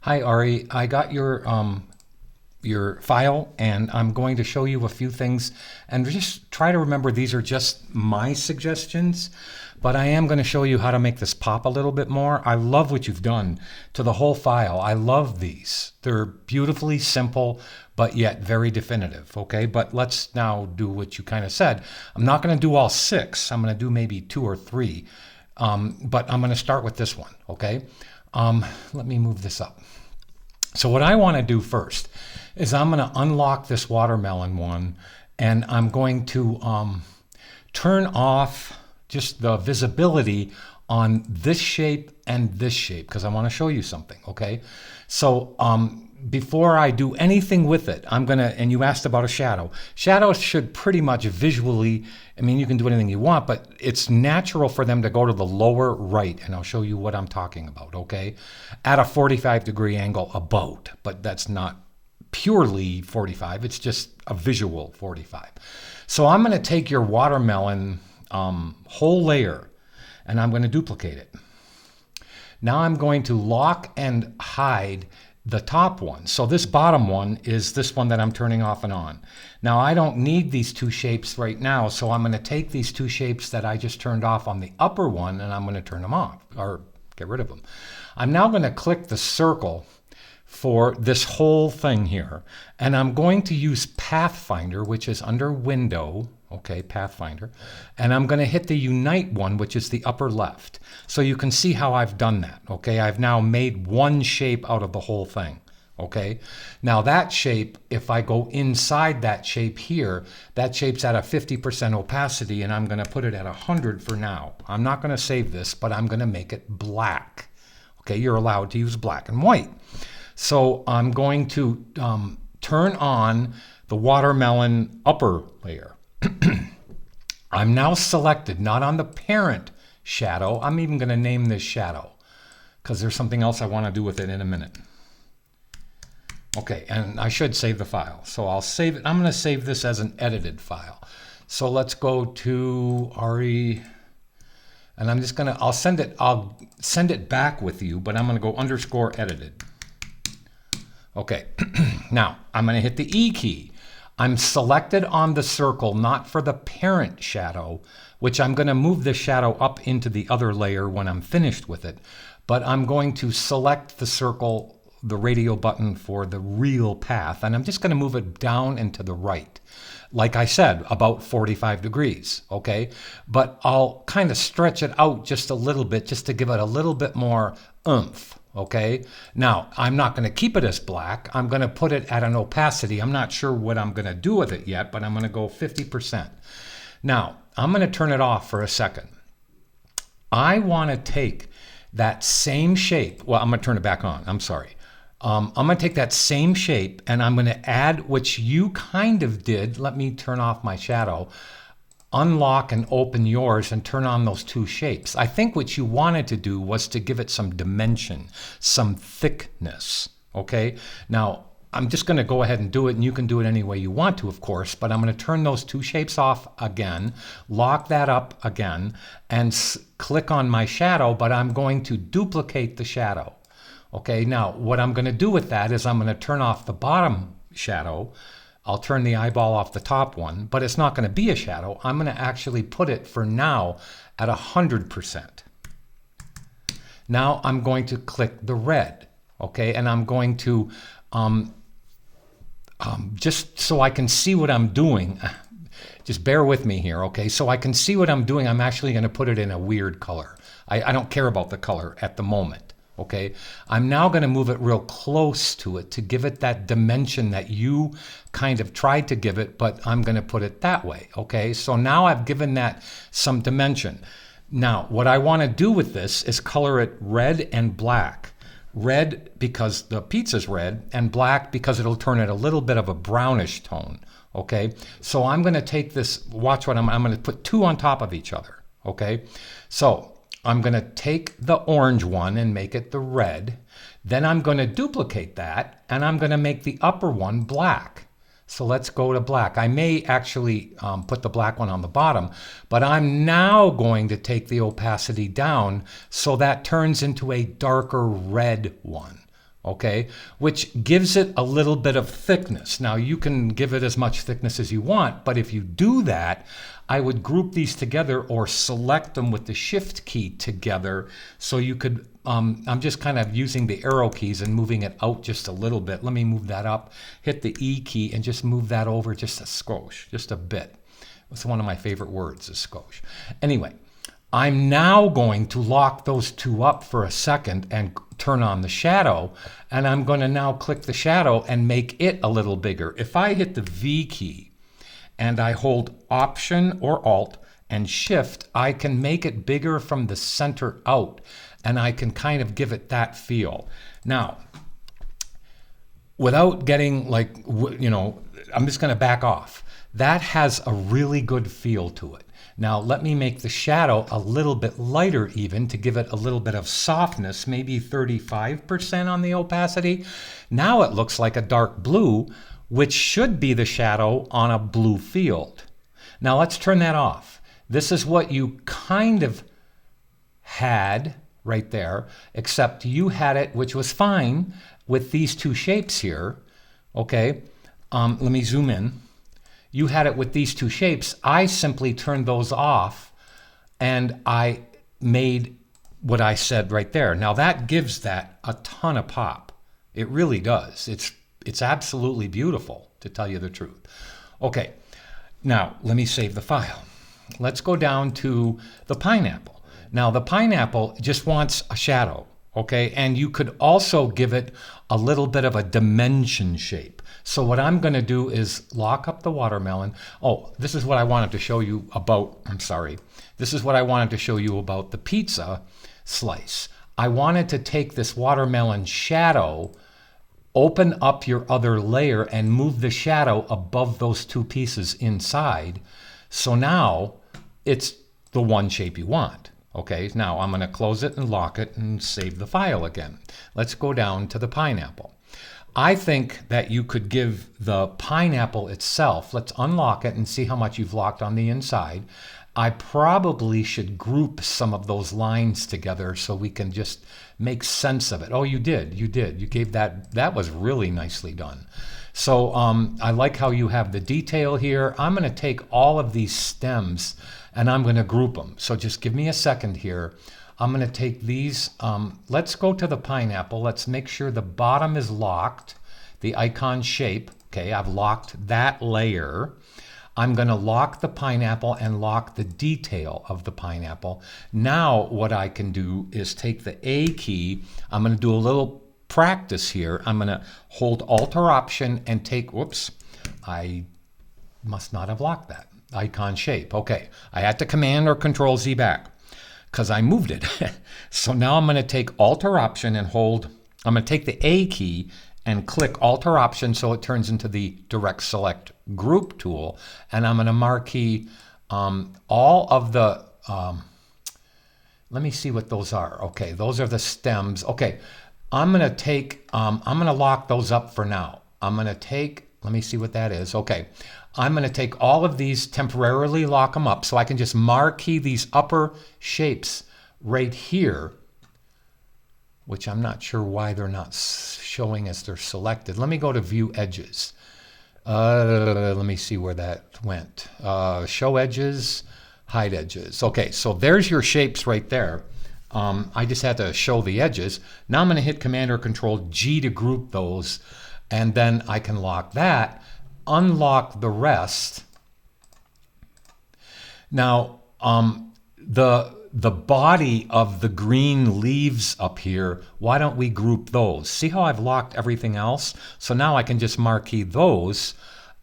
Hi Ari, I got your file and I'm going to show you a few things and just try to remember these are just my suggestions, but I am going to show you how to make this pop a little bit more. I love what you've done to the whole file. I love these. They're beautifully simple, but yet very definitive. Okay, but let's now do what you kind of said. I'm not going to do all six. I'm going to do maybe two or three, but I'm going to start with this one. Okay, let me move this up. So what I want to do first is I'm going to unlock this watermelon one, and I'm going to turn off just the visibility on this shape and this shape because I want to show you something, okay? So before I do anything with it, I'm going to, and you asked about a shadow. Shadows should pretty much visually, I mean, you can do anything you want, but it's natural for them to go to the lower right, and I'll show you what I'm talking about, okay? At a 45-degree angle about, but that's not purely 45, it's just a visual 45. So I'm going to take your watermelon whole layer and I'm going to duplicate it. Now I'm going to lock and hide the top one. So this bottom one is this one that I'm turning off and on. Now I don't need these two shapes right now, so I'm going to take these two shapes that I just turned off on the upper one and I'm going to turn them off or get rid of them. I'm now going to click the circle for this whole thing here, and I'm going to use Pathfinder, which is under Window, okay, Pathfinder, and I'm going to hit the Unite one, which is the upper left. So you can see how I've done that, okay? I've now made one shape out of the whole thing, okay? Now that shape, if I go inside that shape here, that shape's at a 50% opacity, and I'm going to put it at 100 for now. I'm not going to save this, but I'm going to make it black. Okay, you're allowed to use black and white. So I'm going to turn on the watermelon upper layer. I'm now selected, not on the parent shadow. I'm even going to name this shadow because there's something else I want to do with it in a minute. Okay, and I should save the file. So I'll save it. I'm going to save this as an edited file. So let's go to RE, and I'm just going to, I'll send it back with you, but I'm going to go underscore edited. Okay, now I'm going to hit the E key. I'm selected on the circle, not for the parent shadow, which I'm going to move the shadow up into the other layer when I'm finished with it. But I'm going to select the circle, the radio button for the real path, and I'm just going to move it down and to the right. Like I said, about 45 degrees, okay? But I'll kind of stretch it out just a little bit, just to give it a little bit more oomph. Okay, now I'm not going to keep it as black. I'm going to put it at an opacity. I'm not sure what I'm going to do with it yet, but I'm going to go 50%. Now I'm going to turn it off for a second. I want to take that same shape. Well, I'm going to turn it back on. I'm sorry. I'm going to take that same shape and I'm going to add what you kind of did. Let me turn off my shadow. Unlock and open yours and turn on those two shapes. I think what you wanted to do was to give it some dimension, some thickness, okay? Now, I'm just going to go ahead and do it, and you can do it any way you want to, of course, but I'm going to turn those two shapes off again, lock that up again, and click on my shadow, but I'm going to duplicate the shadow. Okay, now what I'm going to do with that is I'm going to turn off the bottom shadow. I'll turn the eyeball off the top one, but it's not going to be a shadow. I'm going to actually put it for now at 100%. Now I'm going to click the red, okay? And I'm going to, just so I can see what I'm doing, just bear with me here, okay? So I can see what I'm doing, I'm actually going to put it in a weird color. I don't care about the color at the moment. Okay, I'm now going to move it real close to it to give it that dimension that you kind of tried to give it, but I'm going to put it that way. Okay, so now I've given that some dimension. Now, what I want to do with this is color it red and black. Red because the pizza's red, and black because it'll turn it a little bit of a brownish tone. Okay, so I'm going to take this, watch what I'm going to put two on top of each other. Okay, so I'm going to take the orange one and make it the red. Then I'm going to duplicate that and I'm going to make the upper one black. So let's go to black. I may actually put the black one on the bottom, but I'm now going to take the opacity down so that turns into a darker red one. okay, which gives it a little bit of thickness. Now you can give it as much thickness as you want, but if you do that, I would group these together or select them with the shift key together so you could, I'm just kind of using the arrow keys and moving it out just a little bit. Let me move that up, hit the E key and just move that over just a skosh, just a bit. It's one of my favorite words, is skosh. Anyway, I'm now going to lock those two up for a second and turn on the shadow, and I'm going to now click the shadow and make it a little bigger. If I hit the V key and I hold Option or Alt and Shift, I can make it bigger from the center out, and I can kind of give it that feel. Now, without getting like, you know, I'm just going to back off. That has a really good feel to it. Now let me make the shadow a little bit lighter even to give it a little bit of softness, maybe 35% on the opacity. Now it looks like a dark blue, which should be the shadow on a blue field. Now let's turn that off. This is what you kind of had right there, except you had it, which was fine, with these two shapes here. Okay, let me zoom in. You had it with these two shapes. I simply turned those off and I made what I said right there. Now that gives that a ton of pop. It really does. It's absolutely beautiful, to tell you the truth. Okay, now let me save the file. Let's go down to the pineapple. Now the pineapple just wants a shadow, okay? And you could also give it a little bit of a dimension shape. So what I'm going to do is lock up the watermelon. Oh, this is what I wanted to show you about, I'm sorry. This is what I wanted to show you about the pizza slice. I wanted to take this watermelon shadow, open up your other layer and move the shadow above those two pieces inside. So now it's the one shape you want. Okay, now I'm going to close it and lock it and save the file again. Let's go down to the pineapple. I think that you could give the pineapple itself, let's unlock it and see how much you've locked on the inside. I probably should group some of those lines together so we can just make sense of it. Oh, you did. You gave that was really nicely done. So I like how you have the detail here. I'm going to take all of these stems and I'm going to group them. So just give me a second here. I'm going to take these, let's go to the pineapple. Let's make sure the bottom is locked, the icon shape. Okay, I've locked that layer. I'm going to lock the pineapple and lock the detail of the pineapple. Now what I can do is take the A key. I'm going to do a little practice here. I'm going to hold Alt or Option and take, whoops, I must not have locked that icon shape. Okay, I had to Command or Control Z back, because I moved it. So now I'm going to take Alt or Option and hold, I'm going to take the A key and click Alt or Option so it turns into the Direct Select Group tool. And I'm going to marquee all of the, let me see what those are. Okay, those are the stems. Okay, I'm going to take, I'm going to lock those up for now. I'm going to take, let me see what that is. Okay, I'm going to take all of these, temporarily lock them up so I can just marquee these upper shapes right here, which I'm not sure why they're not showing as they're selected. Let me go to View Edges. Let me see where that went. Show Edges, Hide Edges. Okay, so there's your shapes right there. I just had to show the edges. Now I'm going to hit Command or Control G to group those, and then I can lock that. Unlock the rest. Now, the body of the green leaves up here, why don't we group those? See how I've locked everything else? So now I can just marquee those.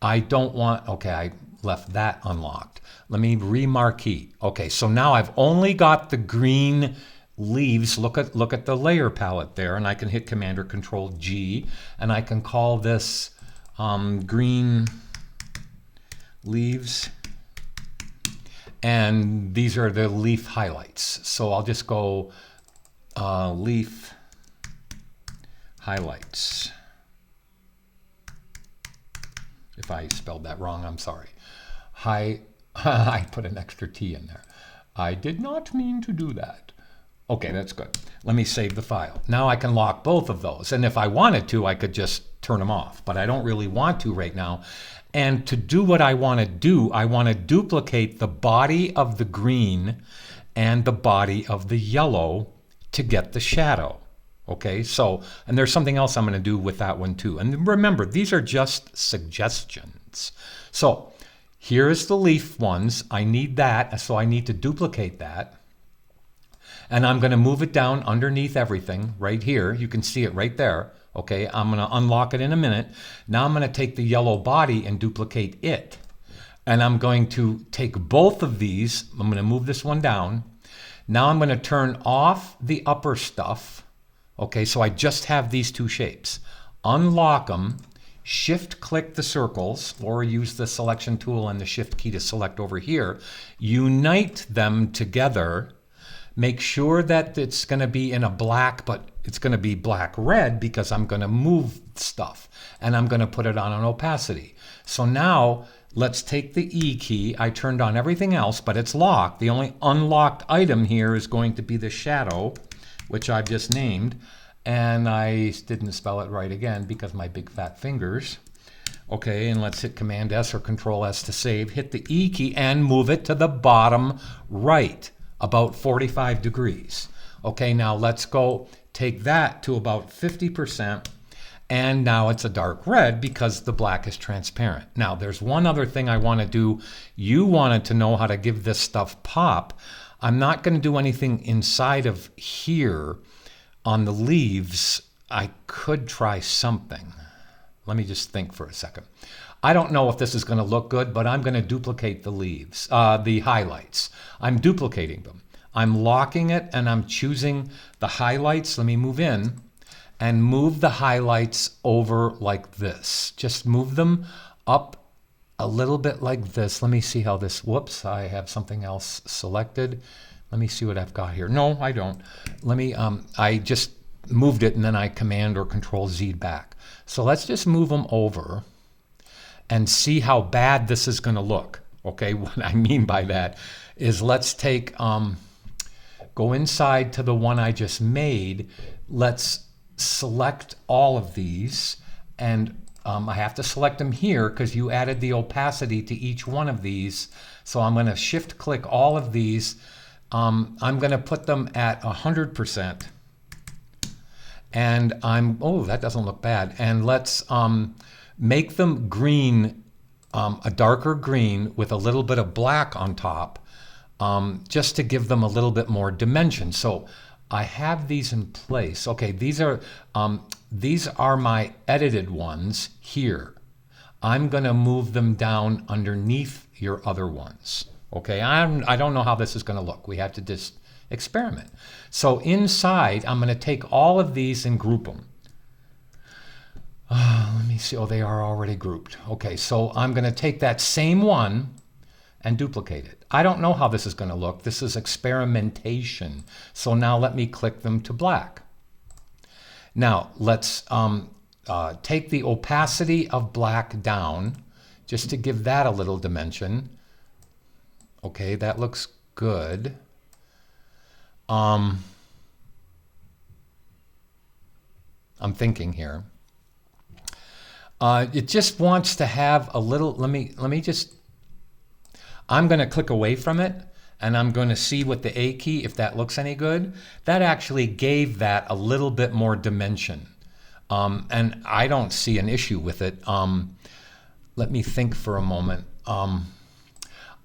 I don't want, okay, I left that unlocked. Let me remarquee. Okay, so now I've only got the green leaves. Look at the layer palette there, and I can hit Command or Control G, and I can call this green leaves, and these are the leaf highlights. So I'll just go leaf highlights. If I spelled that wrong, I'm sorry. I put an extra T in there. I did not mean to do that. Okay, that's good. Let me save the file. Now I can lock both of those. And if I wanted to, I could just turn them off, but I don't really want to right now. And to do what I want to duplicate the body of the green and the body of the yellow to get the shadow. Okay, so, and there's something else I'm going to do with that one too. And remember, these are just suggestions. So here's the leaf ones. I need that, so I need to duplicate that. And I'm going to move it down underneath everything right here. You can see it right there. Okay, I'm going to unlock it in a minute. Now I'm going to take the yellow body and duplicate it. And I'm going to take both of these. I'm going to move this one down. Now I'm going to turn off the upper stuff. Okay, so I just have these two shapes. Unlock them, shift click the circles, or use the selection tool and the shift key to select over here. Unite them together. Make sure that it's going to be in a black, but it's going to be black red because I'm going to move stuff and I'm going to put it on an opacity. So now let's take the E key. I turned on everything else, but it's locked. The only unlocked item here is going to be the shadow, which I've just named, and I didn't spell it right again because my big fat fingers. Okay, and let's hit Command S or Control S to save. Hit the E key and move it to the bottom right, about 45 degrees. Okay, now let's go take that to about 50%, and now it's a dark red because the black is transparent. Now there's one other thing I want to do. You wanted to know how to give this stuff pop. I'm not going to do anything inside of here on the leaves. I could try something. Let me just think for a second. I don't know if this is going to look good, but I'm going to duplicate the leaves, the highlights. I'm duplicating them. I'm locking it and I'm choosing the highlights. Let me move in and move the highlights over like this. Just move them up a little bit like this. Let me see how this, whoops, I have something else selected. Let me see what I've got here. No, I don't. Let me, I just moved it and then I Command or Control Z back. So let's just move them over and see how bad this is going to look. Okay, what I mean by that is let's take, go inside to the one I just made. Let's select all of these, and I have to select them here because you added the opacity to each one of these. So I'm going to shift click all of these. I'm going to put them at 100%. And oh, that doesn't look bad. And let's make them green, a darker green with a little bit of black on top, just to give them a little bit more dimension. So I have these in place. Okay, these are my edited ones here. I'm going to move them down underneath your other ones. Okay, I don't know how this is going to look. We have to just experiment. So inside, I'm going to take all of these and group them. Let me see. Oh, they are already grouped. Okay, so I'm going to take that same one and duplicate it. I don't know how this is going to look. This is experimentation. So now let me click them to black. Now let's take the opacity of black down just to give that a little dimension. Okay, that looks good. I'm thinking here. It just wants to have a little, let me just, I'm going to click away from it and I'm going to see with the A key if that looks any good. That actually gave that a little bit more dimension. And I don't see an issue with it. Let me think for a moment.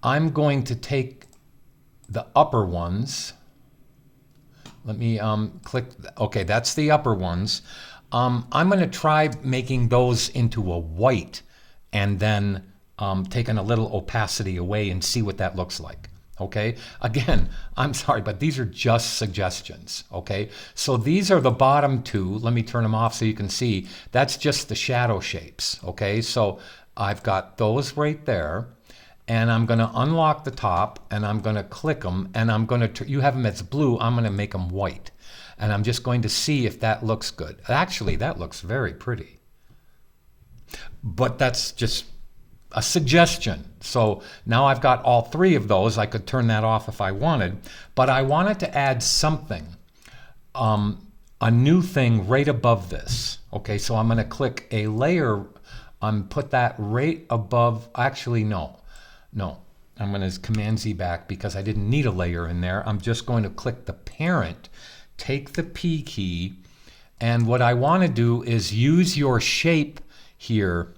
I'm going to take the upper ones. Let me click, okay, that's the upper ones. I'm going to try making those into a white and then taking a little opacity away and see what that looks like. Okay, again, I'm sorry, but these are just suggestions. Okay, so these are the bottom two. Let me turn them off so you can see. That's just the shadow shapes. Okay, so I've got those right there. And I'm going to unlock the top and I'm going to click them and I'm going to, you have them as blue, I'm going to make them white. And I'm just going to see if that looks good. Actually, that looks very pretty. But that's just a suggestion. So now I've got all three of those. I could turn that off if I wanted, but I wanted to add something. a new thing right above this. Okay, so I'm going to click a layer, put that right above, actually no, I'm going to Command Z back because I didn't need a layer in there. I'm just going to click the parent, take the P key, and what I want to do is use your shape here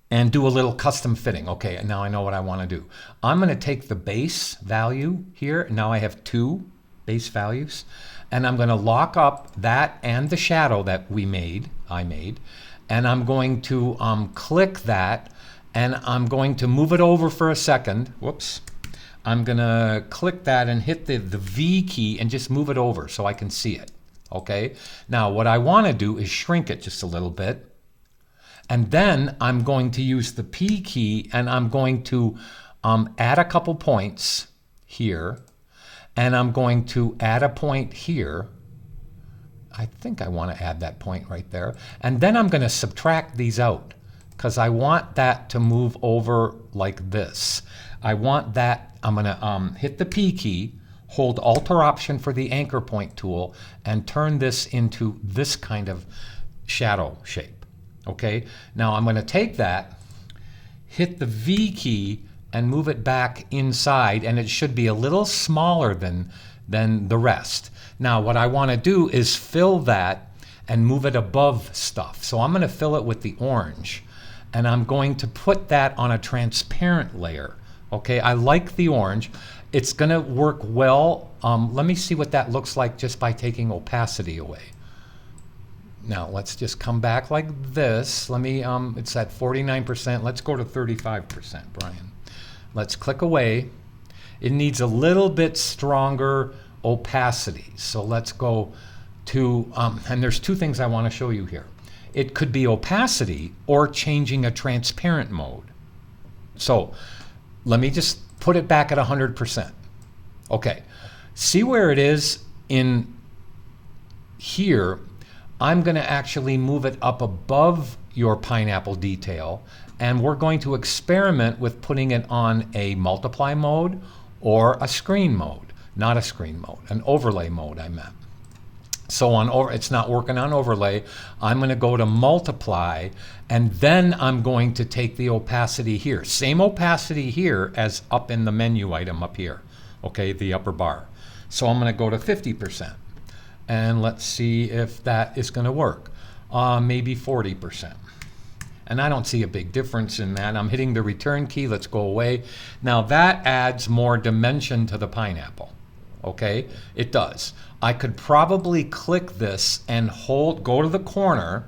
and do a little custom fitting. Okay, now I know what I want to do. I'm going to take the base value here. Now I have 2 base values, and I'm going to lock up that and the shadow that I made, and I'm going to click that, and I'm going to move it over for a second. Whoops. I'm going to click that and hit the V key and just move it over so I can see it. Okay. Now what I want to do is shrink it just a little bit. And then I'm going to use the P key, and I'm going to add a couple points here, and I'm going to add a point here. I think I want to add that point right there. And then I'm going to subtract these out because I want that to move over like this. I want that, I'm going to hit the P key, hold Alt or Option for the anchor point tool, and turn this into this kind of shadow shape. Okay, now I'm going to take that, hit the V key, and move it back inside, and it should be a little smaller than the rest. Now what I want to do is fill that and move it above stuff. So I'm going to fill it with the orange, and I'm going to put that on a transparent layer. Okay, I like the orange. It's going to work well. Let me see what that looks like just by taking opacity away. Now let's just come back like this. Let me, it's at 49%. Let's go to 35%, Brian. Let's click away. It needs a little bit stronger opacity. So let's go to, and there's 2 things I want to show you here. It could be opacity or changing a transparent mode. So let me just put it back at 100%. Okay, see where it is in here. I'm going to actually move it up above your pineapple detail, and we're going to experiment with putting it on a multiply mode or a screen mode. Not a screen mode, an overlay mode I meant. So it's not working on overlay. I'm going to go to multiply, and then I'm going to take the opacity here. Same opacity here as up in the menu item up here, okay, the upper bar. So I'm going to go to 50%. And let's see if that is going to work. Maybe 40%. And I don't see a big difference in that. I'm hitting the return key. Let's go away. Now that adds more dimension to the pineapple. Okay, it does. I could probably click this and go to the corner,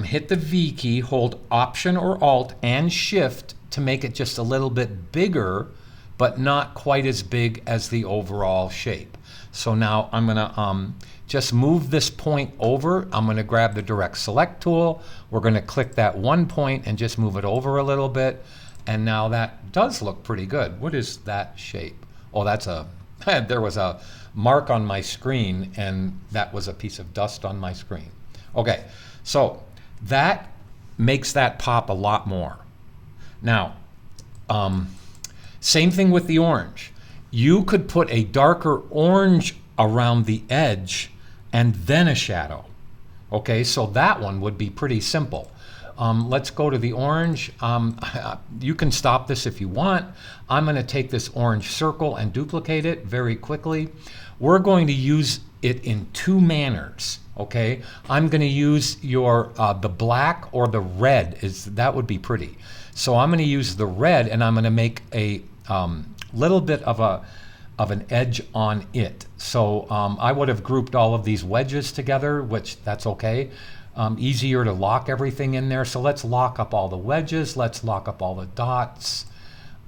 hit the V key, hold Option or Alt and Shift to make it just a little bit bigger, but not quite as big as the overall shape. So now I'm going to just move this point over. I'm going to grab the Direct Select tool. We're going to click that 1 point and just move it over a little bit. And now that does look pretty good. What is that shape? Oh, that's there was a mark on my screen, and that was a piece of dust on my screen. Okay, so that makes that pop a lot more. Now, same thing with the orange. You could put a darker orange around the edge and then a shadow. Okay, so that one would be pretty simple. Let's go to the orange. You can stop this if you want. I'm going to take this orange circle and duplicate it very quickly. We're going to use it in 2 manners. Okay, I'm going to use the black or the red. That would be pretty. So I'm going to use the red, and I'm going to make a little bit of an edge on it. So I would have grouped all of these wedges together, which that's okay. Easier to lock everything in there. So let's lock up all the wedges. Let's lock up all the dots.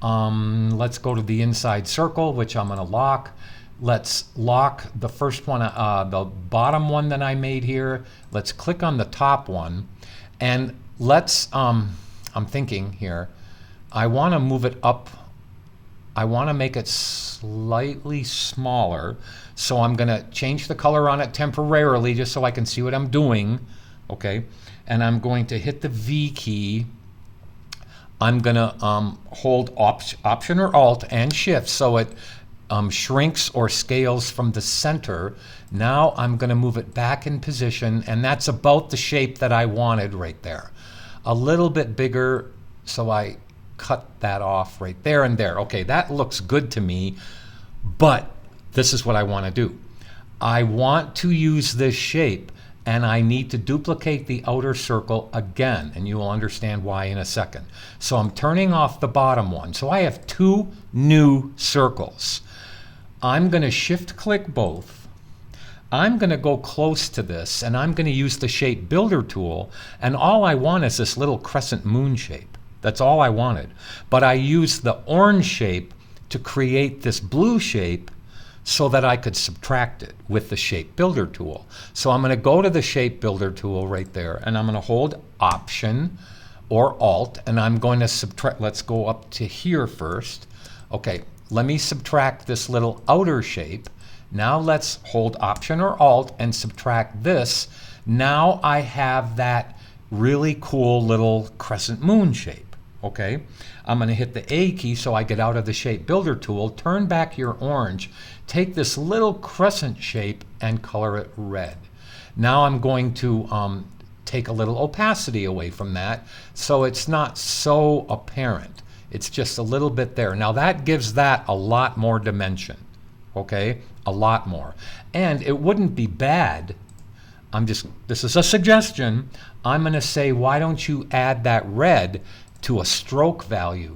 Let's go to the inside circle, which I'm going to lock. Let's lock the first one, the bottom one that I made here. Let's click on the top one, and let's, I'm thinking here, I want to move it up. I want to make it slightly smaller. So I'm going to change the color on it temporarily just so I can see what I'm doing. Okay, and I'm going to hit the V key. I'm going to hold Option or Alt and Shift so it shrinks or scales from the center. Now I'm going to move it back in position, and that's about the shape that I wanted right there. A little bit bigger, so I cut that off right there and there. Okay, that looks good to me, but this is what I want to do. I want to use this shape, and I need to duplicate the outer circle again, and you will understand why in a second. So I'm turning off the bottom one. So I have two new circles. I'm going to shift click both. I'm going to go close to this, and I'm going to use the shape builder tool, and all I want is this little crescent moon shape. That's all I wanted. But I used the orange shape to create this blue shape so that I could subtract it with the shape builder tool. So I'm going to go to the shape builder tool right there, and I'm going to hold Option or Alt, and I'm going to subtract. Let's go up to here first. Okay, let me subtract this little outer shape. Now let's hold Option or Alt and subtract this. Now I have that really cool little crescent moon shape. Okay, I'm going to hit the A key so I get out of the shape builder tool, turn back your orange, take this little crescent shape and color it red. Now I'm going to take a little opacity away from that so it's not so apparent. It's just a little bit there. Now that gives that a lot more dimension. Okay, a lot more. And it wouldn't be bad. This is a suggestion. I'm going to say, why don't you add that red to a stroke value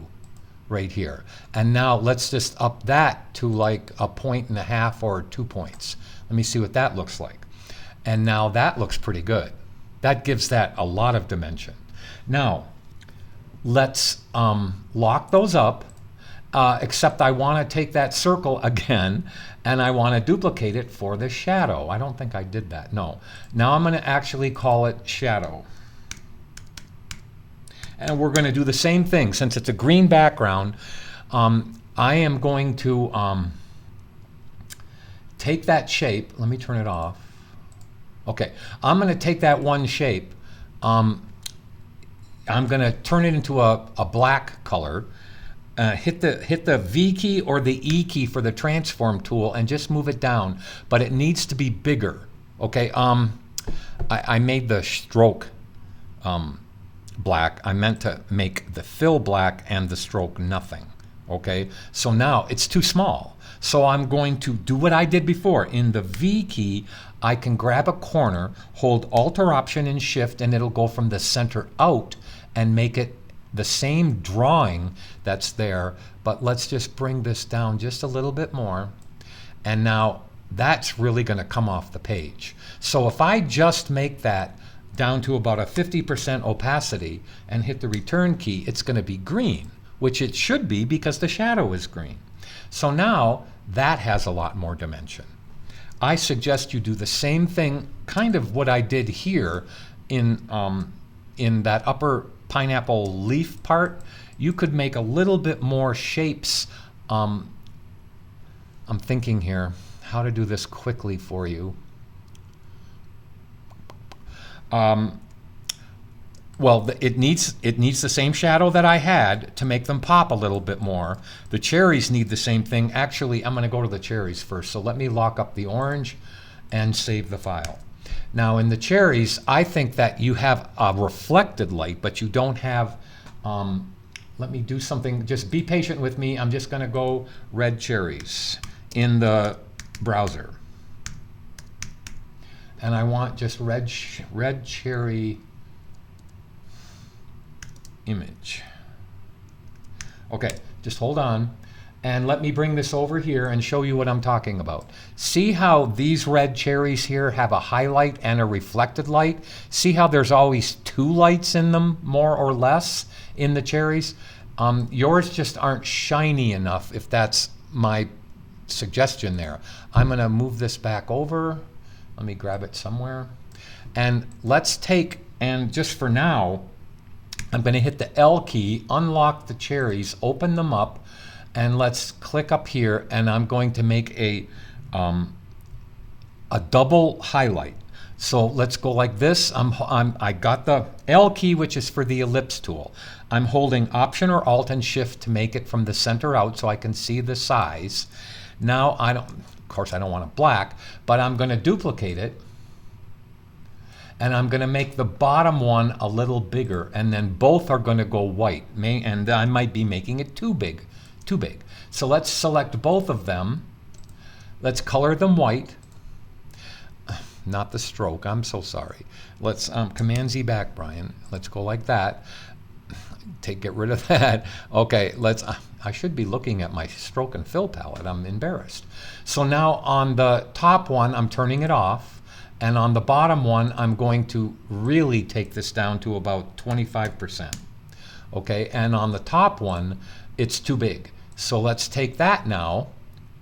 right here. And now let's just up that to like 1.5 or 2 points. Let me see what that looks like. And now that looks pretty good. That gives that a lot of dimension. Now, let's lock those up, except I want to take that circle again, and I want to duplicate it for the shadow. I don't think I did that, no. Now I'm going to actually call it shadow. And we're going to do the same thing. Since it's a green background, I am going to take that shape. Let me turn it off. Okay, I'm going to take that one shape. I'm going to turn it into a black color. Hit the V key or the E key for the transform tool and just move it down. But it needs to be bigger. Okay, I made the stroke black. I meant to make the fill black and the stroke nothing. Okay, so now it's too small. So I'm going to do what I did before. In the V key, I can grab a corner, hold Alt or Option and Shift, and it'll go from the center out and make it the same drawing that's there. But let's just bring this down just a little bit more. And now that's really going to come off the page. So if I just make that down to about a 50% opacity and hit the return key, it's going to be green, which it should be because the shadow is green. So now that has a lot more dimension. I suggest you do the same thing, kind of what I did here in that upper pineapple leaf part. You could make a little bit more shapes. I'm thinking here how to do this quickly for you. Well, it needs the same shadow that I had to make them pop a little bit more. The cherries need the same thing. Actually, I'm going to go to the cherries first. So let me lock up the orange and save the file. Now in the cherries, I think that you have a reflected light, but you don't have, let me do something. Just be patient with me. I'm just going to go red cherries in the browser. And I want just red cherry image. Okay, just hold on. And let me bring this over here and show you what I'm talking about. See how these red cherries here have a highlight and a reflected light? See how there's always two lights in them, more or less, in the cherries? Yours just aren't shiny enough, if that's my suggestion there. I'm going to move this back over. Let me grab it somewhere. And let's take, and just for now, I'm going to hit the L key, unlock the cherries, open them up, and let's click up here, and I'm going to make a double highlight. So let's go like this. I got the L key, which is for the ellipse tool. I'm holding Option or Alt and Shift to make it from the center out so I can see the size. Now of course I don't want it black, but I'm going to duplicate it. And I'm going to make the bottom one a little bigger, and then both are going to go white. And I might be making it too big. So let's select both of them. Let's color them white. Not the stroke, I'm so sorry. Let's Command Z back, Brian. Let's go like that. Get rid of that. Okay, I should be looking at my stroke and fill palette. I'm embarrassed. So now on the top one, I'm turning it off. And on the bottom one, I'm going to really take this down to about 25%. Okay, and on the top one, it's too big. So let's take that now,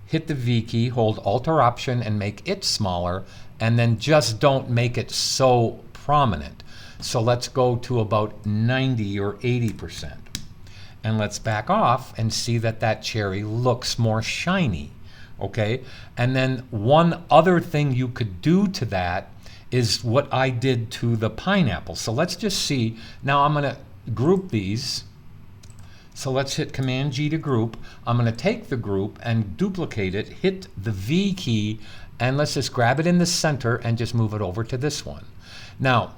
hit the V key, hold Alt or Option, and make it smaller, and then just don't make it so prominent. So let's go to about 90 or 80%. And let's back off and see that that cherry looks more shiny. Okay, and then one other thing you could do to that is what I did to the pineapple. So let's just see. Now I'm going to group these. So let's hit Command G to group. I'm going to take the group and duplicate it, hit the V key, and let's just grab it in the center and just move it over to this one. Now,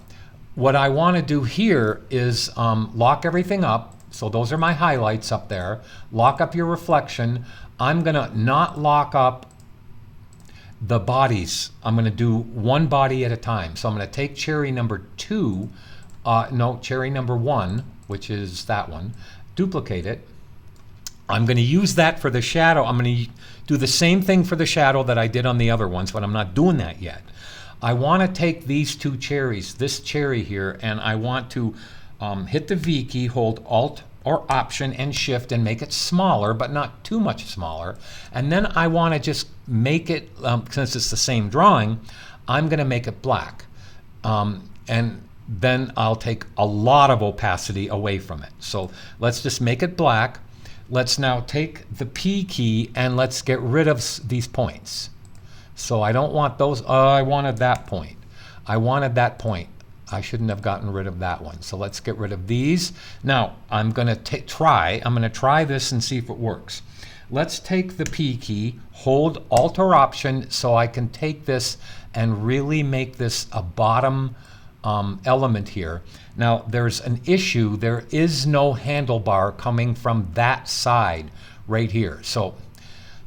what I want to do here is lock everything up. So those are my highlights up there. Lock up your reflection. I'm going to not lock up the bodies. I'm going to do one body at a time. So I'm going to take cherry number 2, cherry number 1, which is that one, duplicate it. I'm going to use that for the shadow. I'm going to do the same thing for the shadow that I did on the other ones, but I'm not doing that yet. I want to take these 2 cherries, this cherry here, and I want to hit the V key, hold Alt or Option and Shift and make it smaller, but not too much smaller. And then I want to just make it, since it's the same drawing, I'm going to make it black. And then I'll take a lot of opacity away from it. So let's just make it black. Let's now take the P key and let's get rid of these points. So I don't want those. I wanted that point. I wanted that point. I shouldn't have gotten rid of that one. So let's get rid of these. Now I'm going to try this and see if it works. Let's take the P key, hold Alt or Option so I can take this and really make this a bottom element here. Now there's an issue. There is no handlebar coming from that side right here. So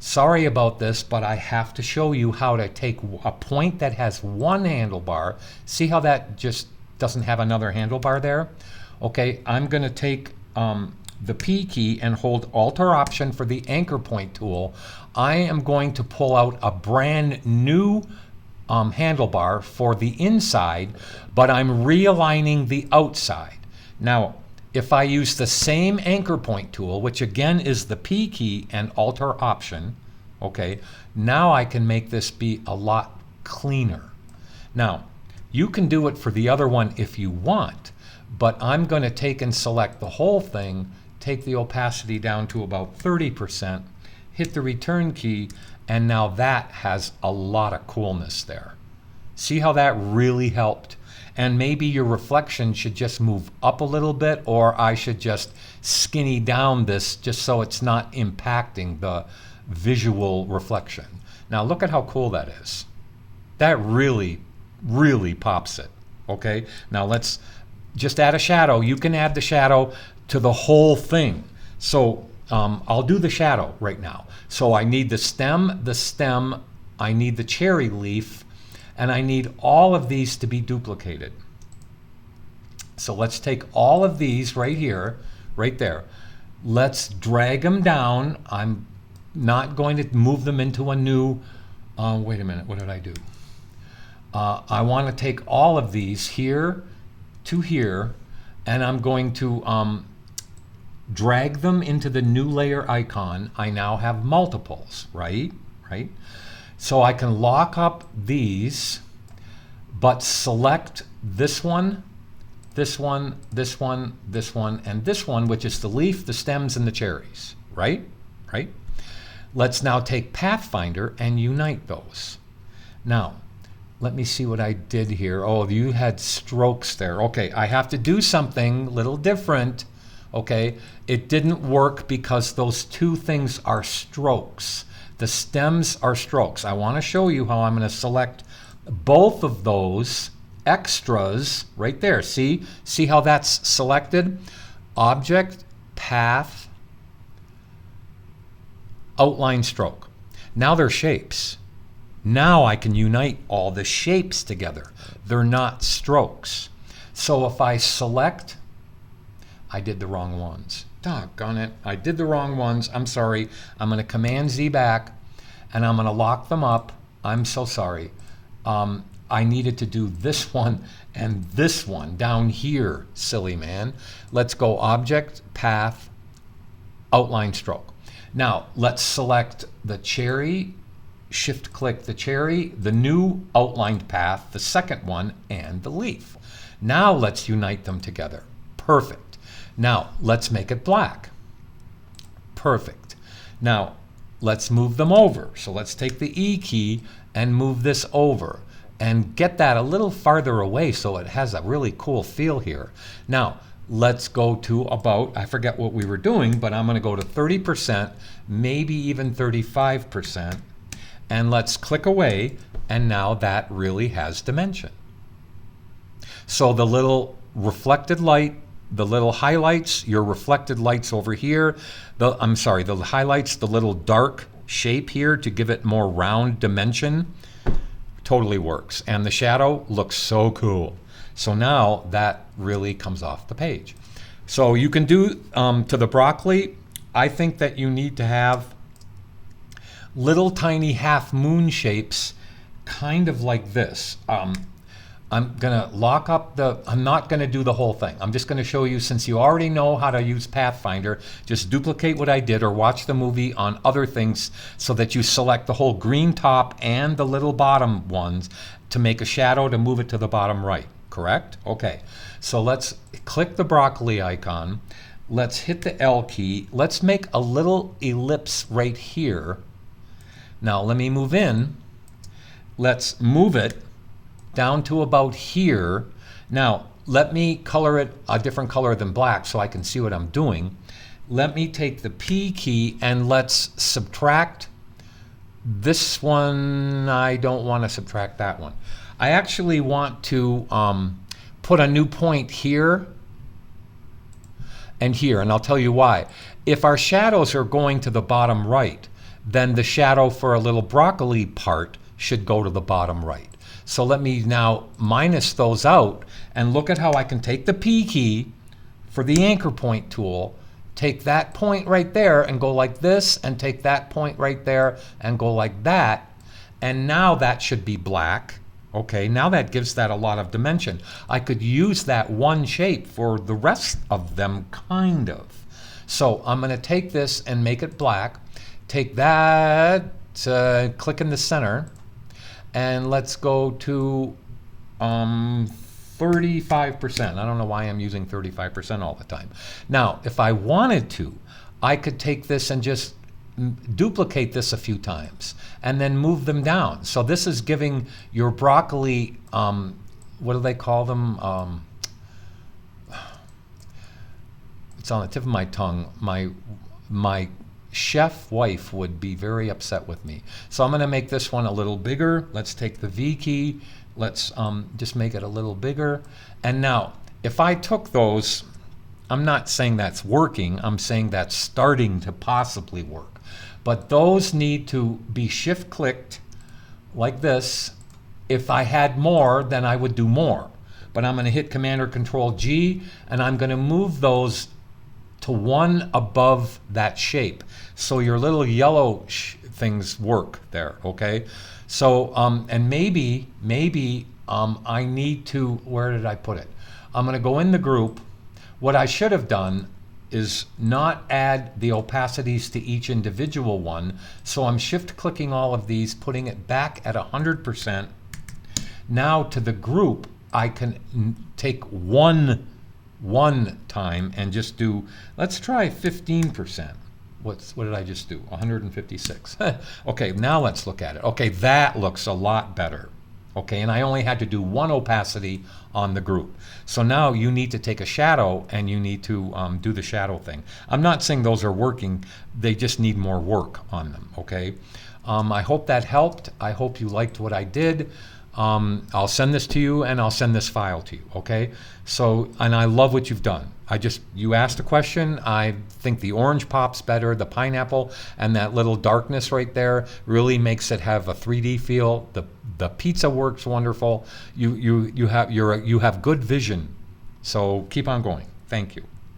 sorry about this, but I have to show you how to take a point that has one handlebar. See how that just doesn't have another handlebar there? Okay, I'm going to take the P key and hold Alt or Option for the anchor point tool. I am going to pull out a brand new handlebar for the inside, but I'm realigning the outside. Now, if I use the same anchor point tool, which again is the P key and Alt or Option, okay, now I can make this be a lot cleaner. Now, you can do it for the other one if you want, but I'm going to take and select the whole thing, take the opacity down to about 30%, hit the return key, and now that has a lot of coolness there. See how that really helped? And maybe your reflection should just move up a little bit, or I should just skinny down this just so it's not impacting the visual reflection. Now look at how cool that is. That really pops it. Okay, now let's just add a shadow. You can add the shadow to the whole thing. So I'll do the shadow right now. So I need the stem, I need the cherry leaf, and I need all of these to be duplicated. So let's take all of these right here, right there. Let's drag them down. I'm not going to move them into a new, wait a minute, what did I do? I want to take all of these here to here, and I'm going to drag them into the new layer icon. I now have multiples, right? So I can lock up these, but select this one, this one, this one, this one, and this one, which is the leaf, the stems, and the cherries, right? Let's now take Pathfinder and unite those. Now, let me see what I did here. Oh, you had strokes there. Okay, I have to do something a little different. Okay, it didn't work because those two things are strokes. The stems are strokes. I want to show you how I'm going to select both of those extras right there. See how that's selected? Object, path, outline, stroke. Now they're shapes. Now I can unite all the shapes together. They're not strokes. So if I select, I did the wrong ones. Doggone it, I did the wrong ones. I'm sorry. I'm going to Command Z back and I'm going to lock them up. I'm so sorry. I needed to do this one and this one down here, silly man. Let's go Object, Path, Outline, Stroke. Now let's select the cherry, shift click the cherry, the new outlined path, the second one, and the leaf. Now let's unite them together. Perfect. Now let's make it black. Perfect. Now let's move them over. So let's take the E key and move this over and get that a little farther away so it has a really cool feel here. Now let's go to about, I forget what we were doing, but I'm going to go to 30%, maybe even 35%, and let's click away, and now that really has dimension. So the little reflected light, the little highlights, your reflected lights over here, the highlights, the little dark shape here to give it more round dimension, totally works. And the shadow looks so cool. So now that really comes off the page. So you can do to the broccoli, I think that you need to have little tiny half moon shapes, kind of like this. I'm gonna lock up I'm not gonna do the whole thing. I'm just gonna show you, since you already know how to use Pathfinder, just duplicate what I did or watch the movie on other things so that you select the whole green top and the little bottom ones to make a shadow to move it to the bottom right, correct? Okay, so let's click the broccoli icon. Let's hit the L key. Let's make a little ellipse right here. Now let me move in. Let's move it down to about here. Now let me color it a different color than black so I can see what I'm doing. Let me take the P key and let's subtract this one. I don't want to subtract that one. I actually want to put a new point here and here, and I'll tell you why. If our shadows are going to the bottom right, then the shadow for a little broccoli part should go to the bottom right. So let me now minus those out and look at how I can take the P key for the anchor point tool, take that point right there and go like this, and take that point right there and go like that. And now that should be black. Okay, now that gives that a lot of dimension. I could use that one shape for the rest of them, kind of. So I'm going to take this and make it black. Take that, click in the center, and let's go to 35%. I don't know why I'm using 35% all the time. Now, if I wanted to, I could take this and just duplicate this a few times and then move them down. So this is giving your broccoli, what do they call them? It's on the tip of my tongue. My chef wife would be very upset with me. So I'm going to make this one a little bigger. Let's take the V key. Let's just make it a little bigger. And now, if I took those, I'm not saying that's working. I'm saying that's starting to possibly work. But those need to be shift clicked like this. If I had more, then I would do more. But I'm going to hit Command or Control G, and I'm going to move those to one above that shape. So your little yellow things work there, okay? So, and maybe I need to, where did I put it? I'm gonna go in the group. What I should have done is not add the opacities to each individual one. So I'm shift clicking all of these, putting it back at 100%. Now to the group, I can take one time and just do, let's try 15%. What did I just do? 156. Okay, now let's look at it. Okay, that looks a lot better. Okay, and I only had to do one opacity on the group. So now you need to take a shadow and you need to do the shadow thing. I'm not saying those are working, they just need more work on them, okay? I hope that helped. I hope you liked what I did. I'll send this to you and I'll send this file to you, okay? So, and I love what you've done. You asked a question. I think the orange pops better, the pineapple, and that little darkness right there really makes it have a 3D feel. The pizza works wonderful. You have good vision. So keep on going. Thank you.